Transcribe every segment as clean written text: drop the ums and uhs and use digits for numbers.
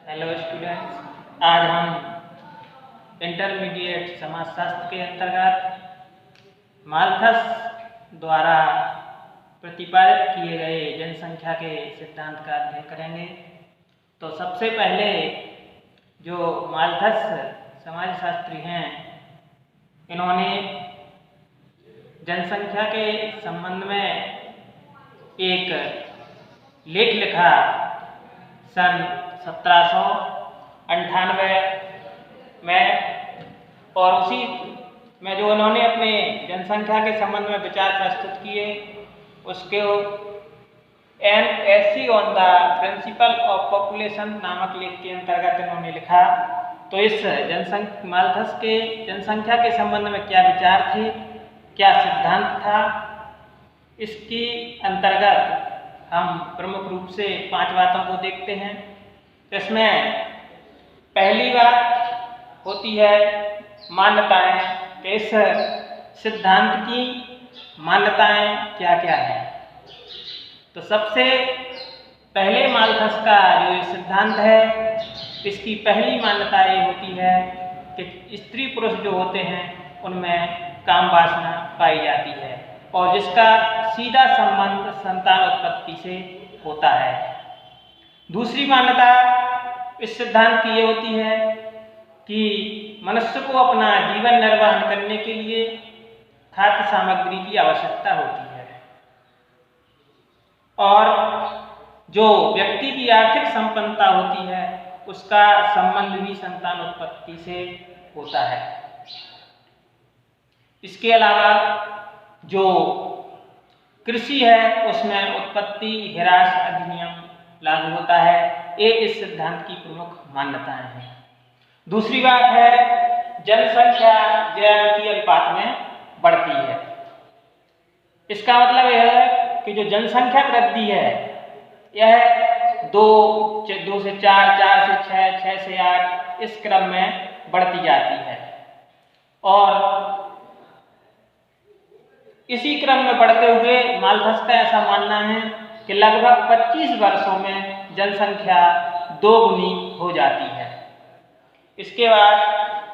Hello students, आज हम intermediate समाजशास्त्र के अंतर्गत माल्थस द्वारा प्रतिपादित किए गए जनसंख्या के सिद्धांत का अध्ययन करेंगे। तो सबसे पहले जो माल्थस समाजशास्त्री हैं, इन्होंने जनसंख्या के संबंध में एक लेख लिखा सन 1798 में, और उसी में जो उन्होंने अपने जनसंख्या के संबंध में विचार प्रस्तुत किए उसके an essay on the principle of population नामक लेख के अंतर्गत इन्होंने लिखा। तो इस माल्थस के जनसंख्या के संबंध में क्या विचार थे, क्या सिद्धांत था, इसकी अंतर्गत हम प्रमुख रूप से 5 बातों को देखते हैं। इसमें पहली बात होती है मान्यताएं, कि इस सिद्धांत की मान्यताएं क्या क्या हैं। तो सबसे पहले माल्थस का जो ये सिद्धांत है, इसकी पहली मान्यता ये होती है कि स्त्री पुरुष जो होते हैं उनमें काम वासना पाई जाती है और जिसका सीधा संबंध संतान उत्पत्ति से होता है। दूसरी मान्यता इस सिद्धांत की ये होती है कि मनुष्य को अपना जीवन निर्वाह करने के लिए खाद्य सामग्री की आवश्यकता होती है और जो व्यक्ति की आर्थिक संपन्नता होती है उसका संबंध भी संतान उत्पत्ति से होता है। इसके अलावा जो कृषि है उसमें उत्पत्ति ह्रास अधिनियम लागू होता है। ये इस सिद्धांत की प्रमुख मान्यताएं हैं। दूसरी बात है जनसंख्या ज्यामितीय अनुपात में बढ़ती है। इसका मतलब यह है कि जो जनसंख्या वृद्धि है यह 2 से 4, 4 से 6, 6 से 8 इस क्रम में बढ़ती जाती है और इसी क्रम में बढ़ते हुए माल्थस का ऐसा मानना है कि लगभग 25 वर्षों में जनसंख्या 2 गुनी हो जाती है। इसके बाद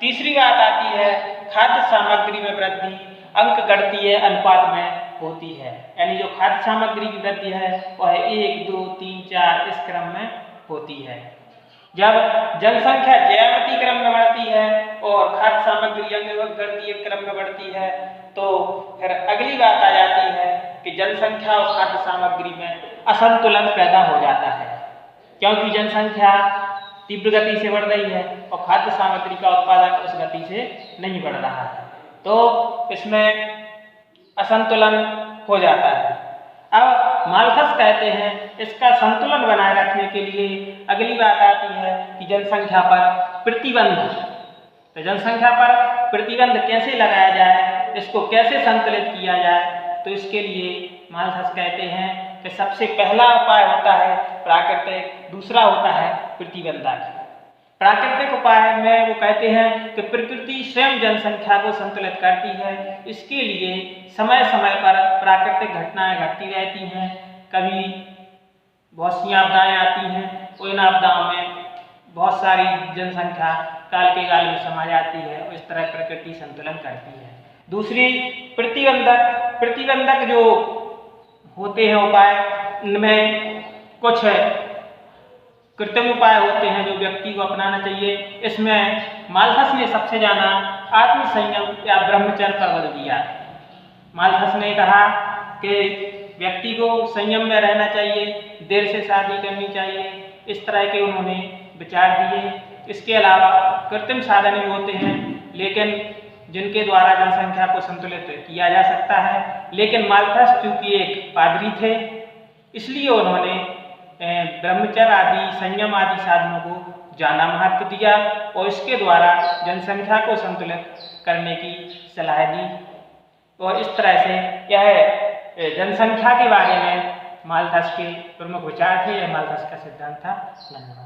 तीसरी बात आती है खाद्य सामग्री में वृद्धि अंकगणितीय अनुपात में होती है, यानी जो खाद्य सामग्री की वृद्धि है वह 1, 2, 3, 4 इस क्रम में होती है। जब जनसंख्या ज्यामितीय क्रम में बढ़ती है और खाद्य सामग्री अंकगणितीय क्रम में बढ़ती है तो फिर अगली बात आ जाती है कि जनसंख्या और खाद्य सामग्री में असंतुलन पैदा हो जाता है, क्योंकि जनसंख्या तीव्र गति से बढ़ रही है और खाद्य सामग्री का उत्पादन उस गति से नहीं बढ़ रहा है, तो इसमें असंतुलन हो जाता है। अब माल्थस कहते हैं इसका संतुलन बनाए रखने के लिए अगली बात आती है कि जनसंख्या पर प्रतिबंध। तो जनसंख्या पर प्रतिबंध कैसे लगाया जाए, इसको कैसे संतुलित किया जाए, तो इसके लिए माल्थस कहते हैं कि सबसे पहला उपाय होता है प्राकृतिक, दूसरा होता है प्रतिबंधक। प्राकृतिक उपाय में वो कहते हैं कि प्रकृति स्वयं जनसंख्या को संतुलित करती है। इसके लिए समय समय पर प्राकृतिक घटनाएं घटती रहती हैं। कभी बहुत सी आपदाएं आती हैं, तो इन आपदाओं में बहुत सारी जनसंख्या काल के काल में समा जाती है और इस तरह प्रकृति संतुलन करती है। दूसरी प्रतिबंधक। प्रतिबंधक जो होते हैं उपाय, इनमें कुछ कृत्रिम उपाय होते हैं जो व्यक्ति को अपनाना चाहिए। इसमें माल्थस ने सबसे ज्यादा आत्मसंयम या ब्रह्मचर्य पर बल दिया। माल्थस ने कहा कि व्यक्ति को संयम में रहना चाहिए, देर से शादी करनी चाहिए, इस तरह के उन्होंने विचार दिए। इसके अलावा कृत्रिम साधन भी होते हैं लेकिन जिनके द्वारा जनसंख्या को संतुलित किया जा सकता है, लेकिन माल्थस चूंकि एक पादरी थे इसलिए उन्होंने ब्रह्मचर्य आदि संयम आदि साधनों को ज्यादा महत्व दिया और इसके द्वारा जनसंख्या को संतुलित करने की सलाह दी। और इस तरह से यह जनसंख्या के बारे में माल्थस के प्रमुख विचार थे, यह माल्थस का सिद्धांत था। धन्यवाद।